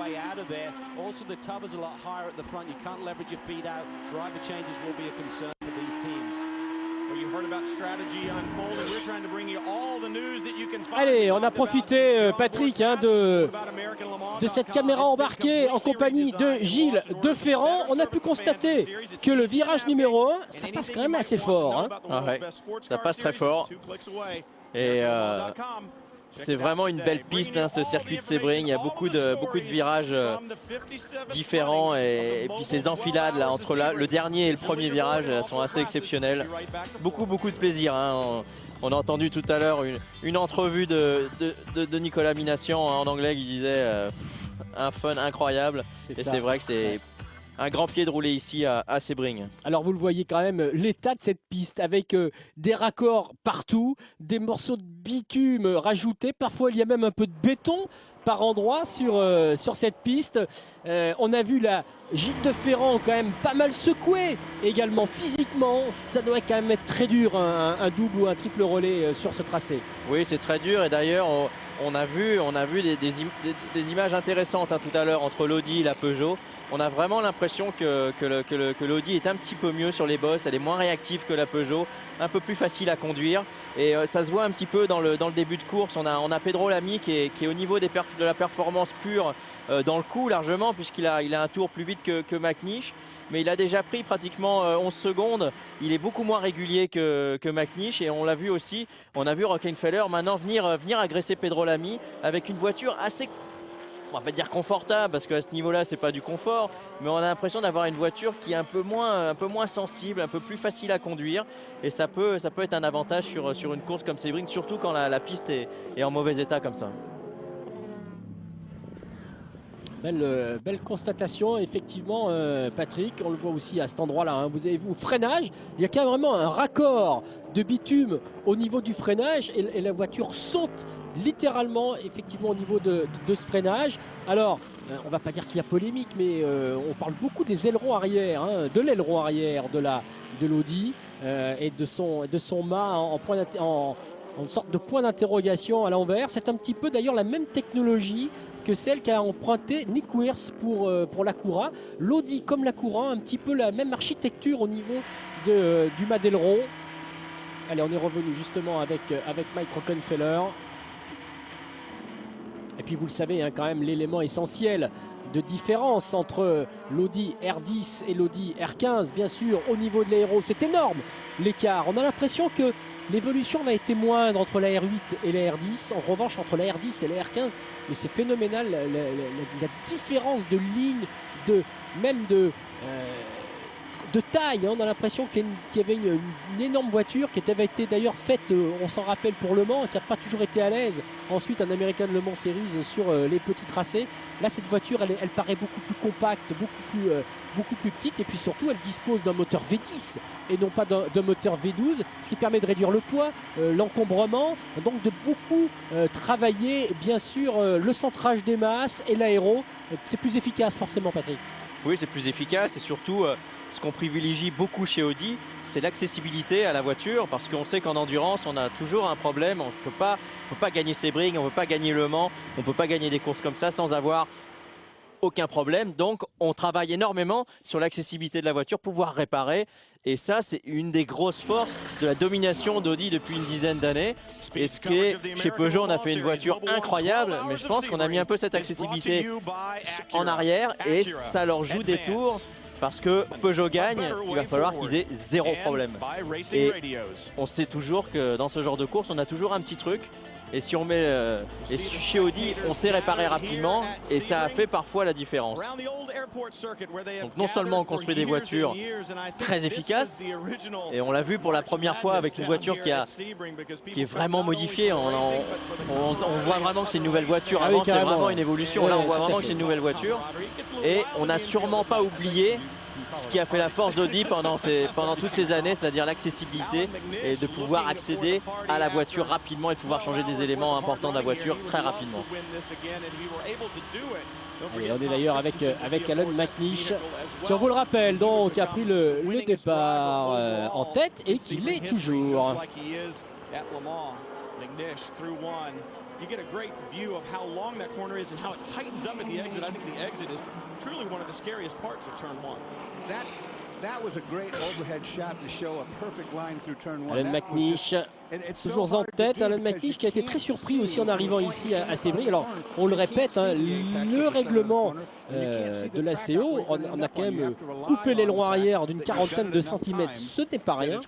way out of there. Also, the tub is a lot higher at the front. You can't leverage your feet out. Driver changes will be a concern for these teams. Allez, on a profité, Patrick, de cette caméra embarquée en compagnie de Gilles Deferrand. On a pu constater que le virage numéro 1, ça passe quand même assez fort. Hein. Ah ouais, ça passe très fort. Et c'est vraiment une belle piste, hein, ce circuit de Sebring. Il y a beaucoup de virages différents et puis ces enfilades là, entre le dernier et le premier virage sont assez exceptionnelles. Beaucoup de plaisir. Hein. On a entendu tout à l'heure une entrevue de Nicolas Minassian, hein, en anglais, qui disait un fun incroyable. Et c'est vrai que c'est un grand pied de rouler ici à Sebring. Alors vous le voyez quand même, l'état de cette piste avec des raccords partout, des morceaux de bitume rajoutés. Parfois il y a même un peu de béton par endroit sur cette piste. On a vu la Gilles Deferrand quand même pas mal secoué également physiquement. Ça doit quand même être très dur un double ou un triple relais sur ce tracé. Oui, c'est très dur et d'ailleurs on a vu des images intéressantes, hein, tout à l'heure entre l'Audi et la Peugeot. On a vraiment l'impression que l'Audi est un petit peu mieux sur les bosses, elle est moins réactive que la Peugeot, un peu plus facile à conduire. Et ça se voit un petit peu dans le début de course. On a Pedro Lamy qui est au niveau de la performance pure dans le coup largement, puisqu'il a un tour plus vite que McNish. Mais il a déjà pris pratiquement 11 secondes. Il est beaucoup moins régulier que McNish. Et on l'a vu aussi, on a vu Rockefeller maintenant venir agresser Pedro Lamy avec une voiture assez, on va pas dire confortable, parce qu'à ce niveau-là, c'est pas du confort, mais on a l'impression d'avoir une voiture qui est un peu moins sensible, un peu plus facile à conduire, et ça peut être un avantage sur une course comme Sebring, surtout quand la piste est en mauvais état comme ça. Belle constatation, effectivement, Patrick. On le voit aussi à cet endroit-là. Hein. Vous avez vu, freinage, il y a carrément un raccord de bitume au niveau du freinage et la voiture saute littéralement, effectivement, au niveau de ce freinage. Alors, on va pas dire qu'il y a polémique, mais on parle beaucoup des ailerons arrière, hein, de l'aileron arrière de l'Audi et de son mât en sorte de point d'interrogation à l'envers. C'est un petit peu d'ailleurs la même technologie que celle qu'a emprunté Nick Wirth pour l'Acura. L'Audi comme l'Acura, un petit peu la même architecture au niveau du mât d'aileron. Allez, on est revenu justement avec Mike Rockefeller. Et puis vous le savez, hein, quand même l'élément essentiel de différence entre l'Audi R10 et l'Audi R15, bien sûr, au niveau de l'aéro, c'est énorme l'écart. On a l'impression que l'évolution va être moindre entre la R8 et la R10. En revanche, entre la R10 et la R15, mais c'est phénoménal la différence de ligne, même de taille. Hein. On a l'impression qu'il y avait une énorme voiture qui avait été d'ailleurs faite, on s'en rappelle, pour Le Mans, qui n'a pas toujours été à l'aise. Ensuite, un American Le Mans Series sur les petits tracés. Là, cette voiture, elle paraît beaucoup plus compacte, beaucoup plus petite. Et puis surtout, elle dispose d'un moteur V10 et non pas d'un moteur V12, ce qui permet de réduire le poids, l'encombrement, donc de beaucoup travailler, bien sûr, le centrage des masses et l'aéro. C'est plus efficace, forcément, Patrick. Oui, c'est plus efficace et surtout, ce qu'on privilégie beaucoup chez Audi, c'est l'accessibilité à la voiture, parce qu'on sait qu'en endurance, on a toujours un problème. On ne peut pas gagner Sebring, on ne peut pas gagner Le Mans, on ne peut pas gagner des courses comme ça sans avoir aucun problème. Donc, on travaille énormément sur l'accessibilité de la voiture, pouvoir réparer. Et ça, c'est une des grosses forces de la domination d'Audi depuis une dizaine d'années. Et ce qui est, chez Peugeot, on a fait une voiture incroyable, mais je pense qu'on a mis un peu cette accessibilité en arrière et ça leur joue des tours. Parce que Peugeot gagne, il va falloir qu'ils aient zéro problème. Et on sait toujours que dans ce genre de course, on a toujours un petit truc. Et si on met chez Audi, on sait réparer rapidement et ça a fait parfois la différence. Donc non seulement on construit des voitures très efficaces, et on l'a vu pour la première fois avec une voiture qui est vraiment modifiée. On voit vraiment que c'est une nouvelle voiture. Avant, c'était vraiment une évolution. Là, on voit vraiment que c'est une nouvelle voiture. Et on n'a sûrement pas oublié ce qui a fait la force d'Audi pendant toutes ces années, c'est-à-dire l'accessibilité et de pouvoir accéder à la voiture rapidement et de pouvoir changer des éléments importants de la voiture très rapidement. Allez, on est d'ailleurs avec Alan McNish, qui, on vous le rappelle, donc a pris le départ en tête et qui l'est toujours. you get a great view of how long that corner is and how it tightens up at the exit. I think the exit is truly one of the scariest parts of turn one. That was a great overhead shot to show a perfect line through turn one. Alan McNish, toujours en tête. Alan McNish qui a été très surpris aussi en arrivant ici à Sebring. Alors, on le répète, hein, le règlement de la CO, on a quand même coupé l'aileron arrière d'une quarantaine de centimètres. Ce n'est pas rien.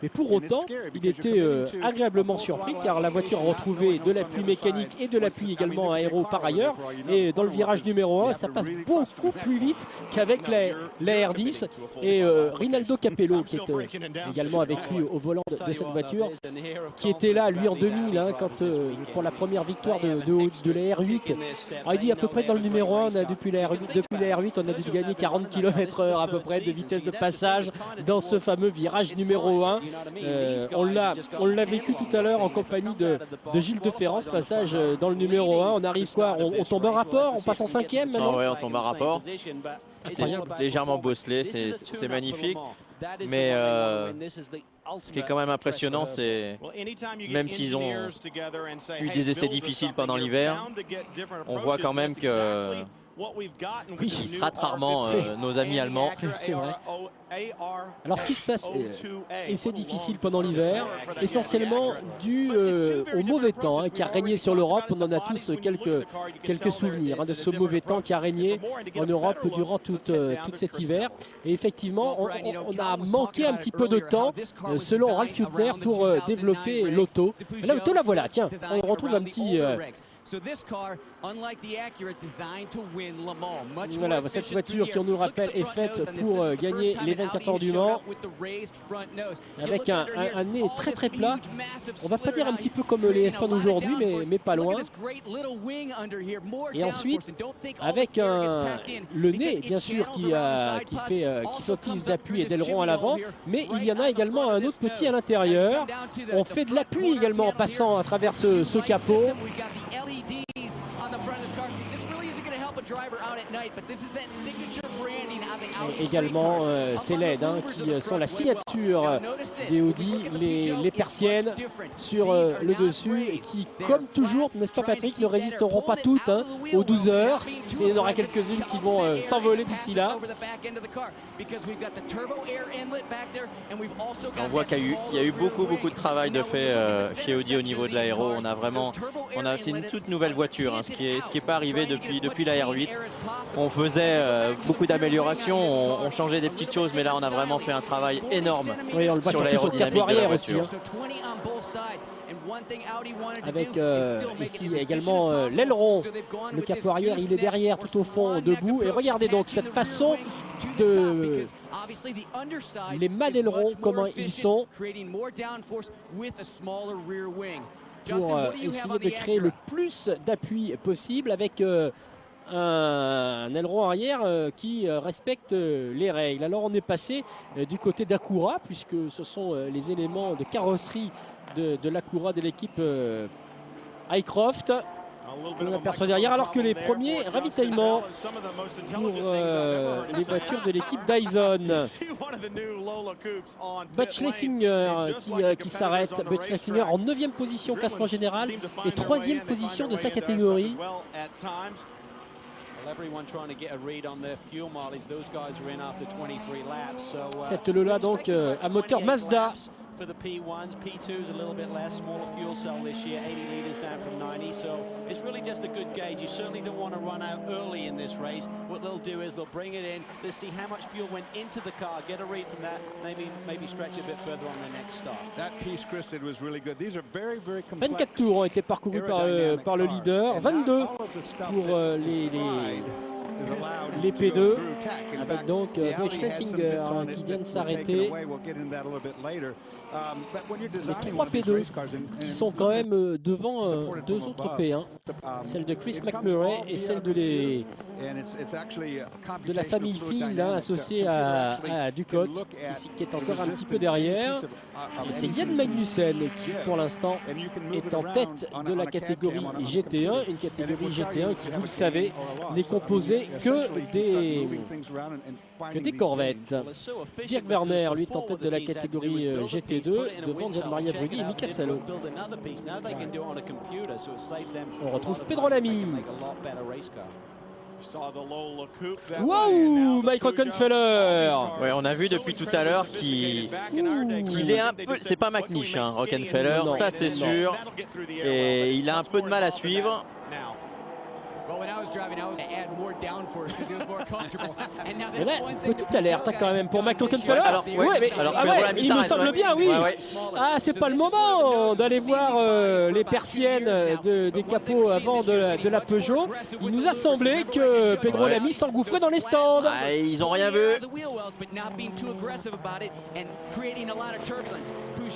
Mais pour autant, il était agréablement surpris car la voiture a retrouvé de l'appui mécanique et de l'appui également aéro par ailleurs. Et dans le virage numéro 1, ça passe beaucoup plus vite qu'avec la R10. Et Rinaldo Capello, qui est également avec lui au volant de cette voiture, qui était là, lui, en 2000, hein, quand, pour la première victoire de la R8. Alors, il dit à peu près dans le numéro 1, depuis la R8, on a dû gagner 40 km/h à peu près de vitesse de passage dans ce fameux virage numéro 1. On l'a vécu tout à l'heure en compagnie de Gilles de Ferrand, ce passage dans le numéro 1. On arrive quoi, on tombe un rapport, on passe en 5e maintenant. Ah ouais, on tombe un rapport. C'est légèrement bosselé, c'est magnifique. Mais ce qui est quand même impressionnant, c'est même s'ils ont eu des essais difficiles pendant l'hiver, on voit quand même que ils se ratent rarement, nos amis allemands. C'est vrai. Alors ce qui se passe, et c'est difficile pendant l'hiver, essentiellement dû au mauvais temps, hein, qui a régné sur l'Europe. On en a tous quelques souvenirs, hein, de ce mauvais temps qui a régné en Europe durant tout cet hiver. Et effectivement, on a manqué un petit peu de temps, selon Ralf Hüttner, pour développer l'auto. L'auto, la voilà, tiens, on retrouve un petit... Voilà, cette voiture qui, on nous le rappelle, est faite pour gagner les 24 heures du Mans, avec un nez très très plat. On va pas dire un petit peu comme les F1 aujourd'hui, mais pas loin. Et ensuite, avec le nez, bien sûr, qui s'office d'appui et d'aileron à l'avant, mais il y en a également un autre petit à l'intérieur. On fait de l'appui également en passant à travers ce capot. Et également ces LED, hein, qui sont la signature des Audi, les persiennes sur le dessus, et qui, comme toujours, n'est-ce pas Patrick, ne résisteront pas toutes, hein, aux 12 heures. Et il y en aura quelques-unes qui vont s'envoler d'ici là. On voit qu'il y a eu beaucoup de travail de fait chez Audi au niveau de l'aéro. C'est une toute nouvelle voiture, hein, ce qui est pas arrivé depuis la R8. On faisait beaucoup d'améliorations, on changeait des petites choses, mais là on a vraiment fait un travail énorme. Oui, on le voit surtout sur le capot arrière aussi, hein. Avec ici également l'aileron. Le capot arrière, il est derrière, tout au fond, debout. Et regardez donc cette façon de... Les mâts d'aileron, comment ils sont, pour essayer de créer le plus d'appui possible avec un aileron arrière qui respecte les règles. Alors on est passé du côté d'Acura, puisque ce sont les éléments de carrosserie de l'Acura de l'équipe Highcroft qu'on aperçoit derrière, alors que les premiers ravitaillements pour les voitures de l'équipe Dyson. Butch Lessinger qui s'arrête. Butch Lessinger en 9e position classement général et 3e position de sa catégorie. Cette Lola donc à moteur Mazda. For the P1s, P2's a little bit less, smaller fuel cell this year, 80 litres down from 90, so it's really just a good gauge. You certainly don't want to run out early in this race. What they'll do is they'll bring it in, they'll see how much fuel went into the car, get a read from that, maybe stretch a bit further on the next start. That piece, Chris, it was really good. These are very, very complex. 24 tours ont été parcourus par le leader, 22 pour les P2, avec donc Butch Lessinger qui vient de s'arrêter. Les 3 P2 qui sont quand même devant 2 autres P1, celle de Chris McMurray et celle de la famille Field, hein, associée à Ducott, qui est encore un petit peu derrière. Et c'est Jan Magnussen qui pour l'instant est en tête de la catégorie GT1, une catégorie GT1 qui, vous le savez, n'est composée que des corvettes. Dirk Werner, lui, est en tête de la catégorie GT2 devant Gianmaria Bruni et Mika Salo. On retrouve Pedro Lamy. Waouh, Mike Rockenfeller. Ouais, on a vu depuis tout à l'heure qu'il est un peu... C'est pas McNish, hein, Rockenfeller, ça c'est sûr. Et il a un peu de mal à suivre. Et là, petite alerte hein, quand même pour Mike Rockenfeller. Alors, il me semble bien, oui. Ah, c'est pas le moment d'aller voir les persiennes des capots avant de la Peugeot. Il nous a semblé que Pedro Lamy s'engouffrait dans les stands. Ah, ils ont rien vu.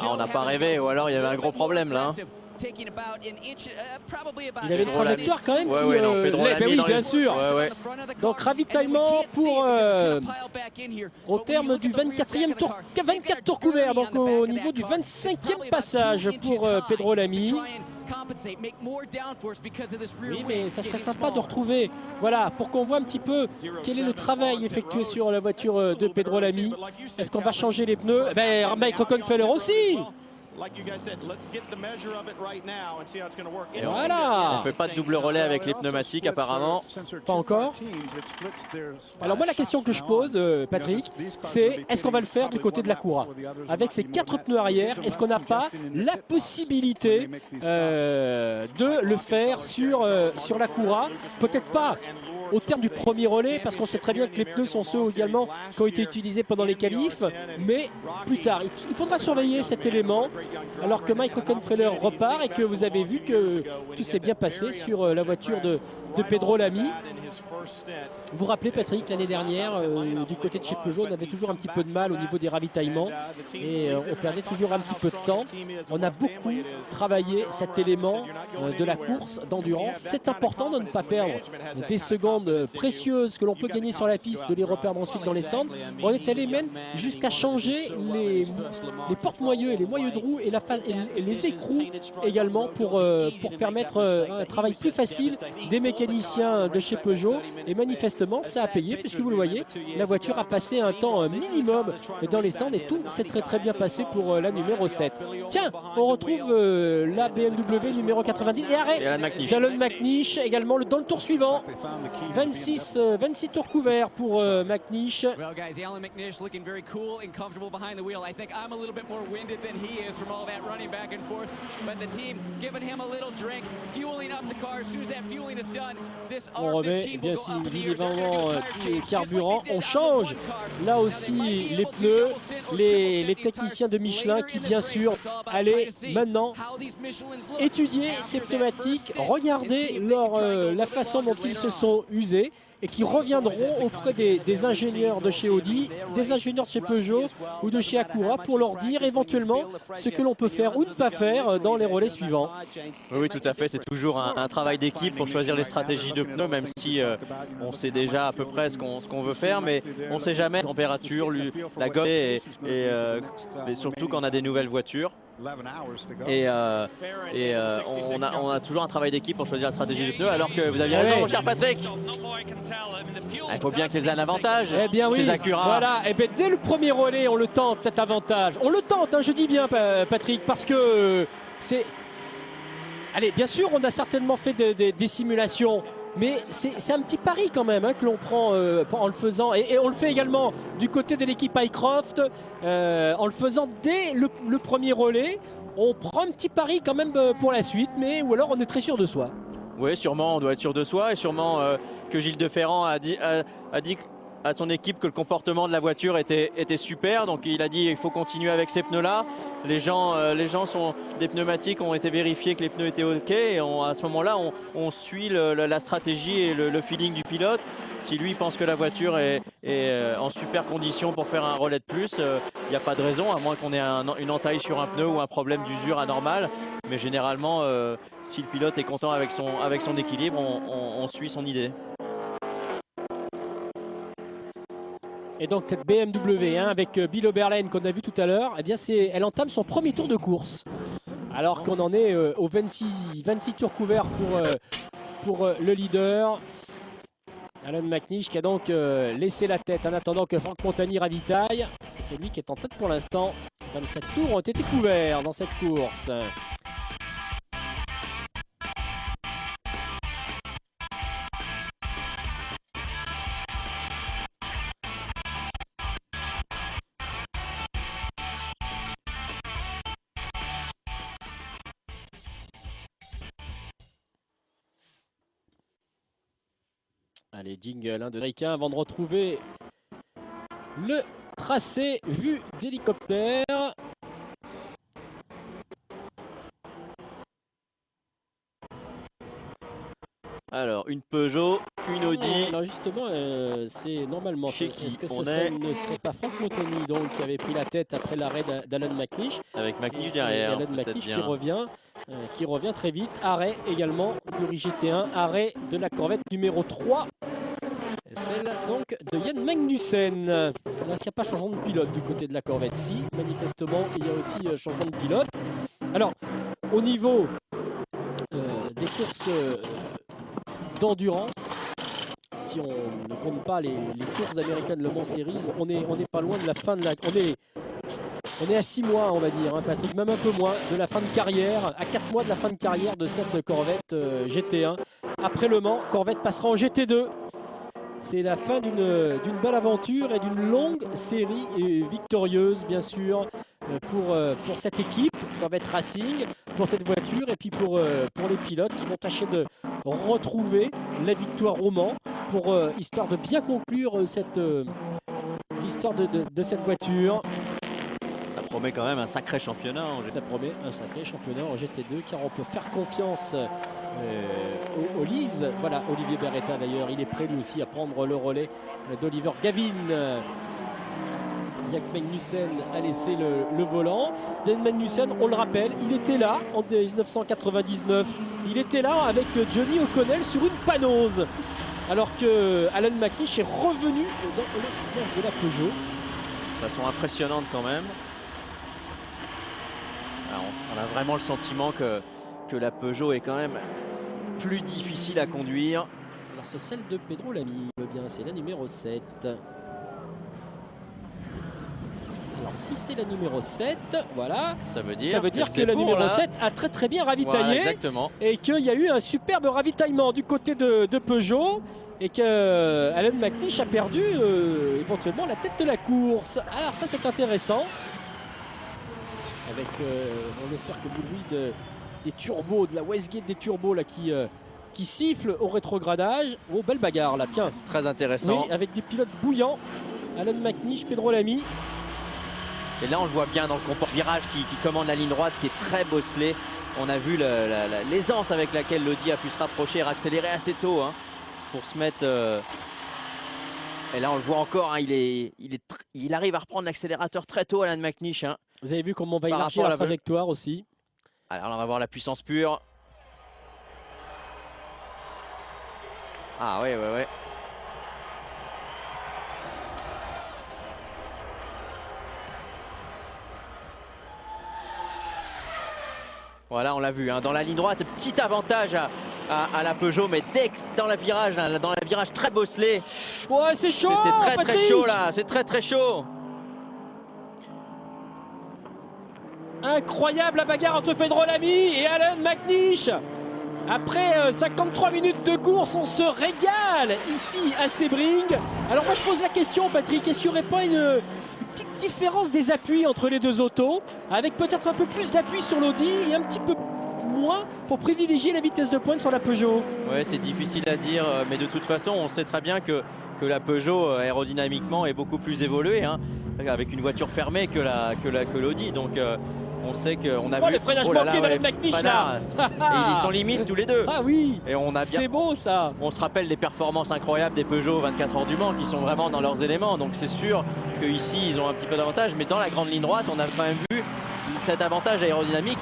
Ah, on n'a pas rêvé, ou alors il y avait un gros problème là. Hein. Il avait une trajectoire quand même oui, bien sûr. Donc ravitaillement pour au terme du 24e tour, 24 tours couverts, donc au niveau du 25e passage pour Pedro Lamy. Oui, mais ça serait sympa de retrouver, voilà, pour qu'on voit un petit peu quel est le travail effectué sur la voiture de Pedro Lamy. Est-ce qu'on va changer les pneus? Mike Rockenfeller aussi. Et voilà. On ne fait pas de double relais avec les pneumatiques apparemment. Pas encore. Alors moi la question que je pose, Patrick, c'est est-ce qu'on va le faire du côté de l'Acura? Avec ces 4 pneus arrière, est-ce qu'on n'a pas la possibilité de le faire sur l'Acura? Peut-être pas au terme du premier relais, parce qu'on sait très bien que les pneus sont ceux également qui ont été utilisés pendant les qualifs, mais plus tard. Il faudra surveiller cet élément, alors que Mike Rockenfeller repart et que vous avez vu que tout s'est bien passé sur la voiture de Pedro Lamy. Vous vous rappelez, Patrick, l'année dernière, du côté de chez Peugeot, on avait toujours un petit peu de mal au niveau des ravitaillements et on perdait toujours un petit peu de temps. On a beaucoup travaillé cet élément de la course d'endurance. C'est important de ne pas perdre des secondes précieuses que l'on peut gagner sur la piste, de les reperdre ensuite dans les stands. On est allé même jusqu'à changer les porte-moyeux et les moyeux de roue et les écrous également pour permettre un travail plus facile des mécaniciens de chez Peugeot. Et manifestement ça a payé, puisque vous le voyez, la voiture a passé un temps minimum dans les stands et tout s'est très bien passé pour la numéro 7. Tiens, on retrouve la BMW numéro 90 et arrêt d'Alan McNish également dans le tour suivant. 26 tours couverts pour McNish. On remet bien évidemment du carburant. On change là aussi les pneus. Les techniciens de Michelin qui bien sûr allaient maintenant étudier ces pneumatiques, regarder la façon dont ils se sont usés et qui reviendront auprès des ingénieurs de chez Audi, des ingénieurs de chez Peugeot ou de chez Acura pour leur dire éventuellement ce que l'on peut faire ou ne pas faire dans les relais suivants. Oui, tout à fait. C'est toujours un travail d'équipe pour choisir les stratégies de pneus, même si on sait déjà à peu près ce qu'on veut faire, mais on ne sait jamais la température, la gomme et surtout quand on a des nouvelles voitures. Et on a toujours un travail d'équipe pour choisir la stratégie de pneus, alors que vous aviez raison, mon cher Patrick. Il faut bien qu'ils aient un avantage. Eh bien oui, voilà. Et bien dès le premier relais, on le tente cet avantage. On le tente, hein, je dis bien, Patrick, parce que c'est. Allez, bien sûr, on a certainement fait des simulations. Mais c'est un petit pari quand même hein, que l'on prend en le faisant. Et on le fait également du côté de l'équipe Highcroft. En le faisant dès le premier relais. On prend un petit pari quand même pour la suite. Ou alors on est très sûr de soi. Oui, sûrement on doit être sûr de soi. Et sûrement que Gilles Deferrand a dit à son équipe que le comportement de la voiture était super. Donc il a dit il faut continuer avec ces pneus-là. Les gens sont des pneumatiques, ont été vérifiés que les pneus étaient OK. Et à ce moment-là, on suit la stratégie et le feeling du pilote. Si lui pense que la voiture est en super condition pour faire un relais de plus, il n'y a pas de raison, à moins qu'on ait une entaille sur un pneu ou un problème d'usure anormal. Mais généralement, si le pilote est content avec son équilibre, on suit son idée. Et donc cette BMW avec Bill Oberlein qu'on a vu tout à l'heure, eh bien elle entame son premier tour de course. Alors qu'on en est aux 26 tours couverts pour le leader. Alan McNish qui a donc laissé la tête en attendant que Franck Montagny ravitaille. C'est lui qui est en tête pour l'instant. 27 tours ont été couverts dans cette course. Allez, jingle de Ricain avant de retrouver le tracé vu d'hélicoptère. Alors, une Peugeot, une Audi. Alors justement, c'est normalement. Chez qui Est-ce que on ça ne serait pas Franck Montagny donc, qui avait pris la tête après l'arrêt d'Alan McNish? Avec McNish derrière. Alan McNish qui revient très vite. Arrêt également du GT1. Arrêt de la Corvette numéro 3. Celle donc de Jan Magnussen. Est-ce qu'il n'y a pas changement de pilote du côté de la Corvette? Si, manifestement, il y a aussi changement de pilote. Alors, au niveau des courses d'endurance, si on ne compte pas les courses américaines Le Mans Series, on n'est pas loin de la fin de la... On est à 6 mois, on va dire, hein, Patrick, même un peu moins, de la fin de carrière, à 4 mois de la fin de carrière de cette Corvette GT1. Après Le Mans, Corvette passera en GT2. C'est la fin d'une belle aventure et d'une longue série victorieuse, bien sûr, pour cette équipe, Corvette Racing, pour cette voiture et puis pour les pilotes qui vont tâcher de retrouver la victoire au Mans, histoire de bien conclure l'histoire de cette voiture. Ça promet quand même un sacré championnat. Ça promet un sacré championnat en GT2 car on peut faire confiance au Lise. Voilà, Olivier Beretta d'ailleurs, il est prêt lui aussi à prendre le relais d'Oliver Gavin. Jan Magnussen a laissé le volant. Jan Magnussen, on le rappelle, il était là en 1999. Il était là avec Johnny O'Connell sur une panose. Alors que Alan McNish est revenu dans le sillage de la Peugeot. De façon impressionnante quand même. Alors on a vraiment le sentiment que la Peugeot est quand même plus difficile à conduire. Alors c'est celle de Pedro Lamy, bien, c'est la numéro 7. Alors si c'est la numéro 7, voilà, ça veut dire que la numéro 7 a très bien ravitaillé. Voilà, exactement. Et qu'il y a eu un superbe ravitaillement du côté de Peugeot et que Alan McNish a perdu éventuellement la tête de la course. Alors ça c'est intéressant. Avec, on espère que le bruit des turbos, de la Westgate des turbos là, qui siffle au rétrogradage. Oh, belle bagarre là, tiens. Très intéressant. Oui, avec des pilotes bouillants. Alan McNish, Pedro Lamy. Et là on le voit bien dans le virage qui commande la ligne droite, qui est très bosselé. On a vu l'aisance avec laquelle l'Audi a pu se rapprocher et accélérer assez tôt, hein, pour se mettre... Et là on le voit encore, hein, il arrive à reprendre l'accélérateur très tôt, Alan McNish, hein. Vous avez vu comment on va élargir la trajectoire aussi. Alors on va voir la puissance pure. Ah ouais. Voilà, on l'a vu, hein, dans la ligne droite, petit avantage à la Peugeot, mais dès que dans le virage très bosselé, ouais, c'est chaud. C'était très chaud là, c'est très chaud. Incroyable la bagarre entre Pedro Lamy et Alan McNish. Après 53 minutes de course, on se régale ici à Sebring. Alors moi je pose la question, Patrick, est-ce qu'il n'y aurait pas une petite différence des appuis entre les deux autos, avec peut-être un peu plus d'appui sur l'Audi et un petit peu moins pour privilégier la vitesse de pointe sur la Peugeot? Ouais, c'est difficile à dire, mais de toute façon on sait très bien que la Peugeot aérodynamiquement est beaucoup plus évoluée, hein, avec une voiture fermée que l'Audi. Donc on sait qu'on a vu les freinages manqués d'Alan McNish là. Et ils sont limites tous les deux. Ah oui. Et on a bien... C'est beau ça. On se rappelle des performances incroyables des Peugeot 24 heures du Mans qui sont vraiment dans leurs éléments. Donc c'est sûr qu'ici ils ont un petit peu d'avantage. Mais dans la grande ligne droite, on a quand même vu cet avantage aérodynamique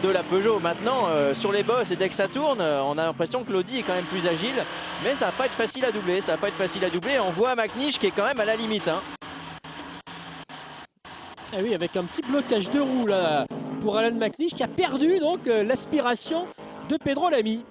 de la Peugeot. Maintenant sur les bosses et dès que ça tourne, on a l'impression que l'Audi est quand même plus agile. Mais ça va pas être facile à doubler. On voit McNish qui est quand même à la limite, hein. Ah oui, avec un petit blocage de roue là pour Alan McNish qui a perdu donc l'aspiration de Pedro Lamy.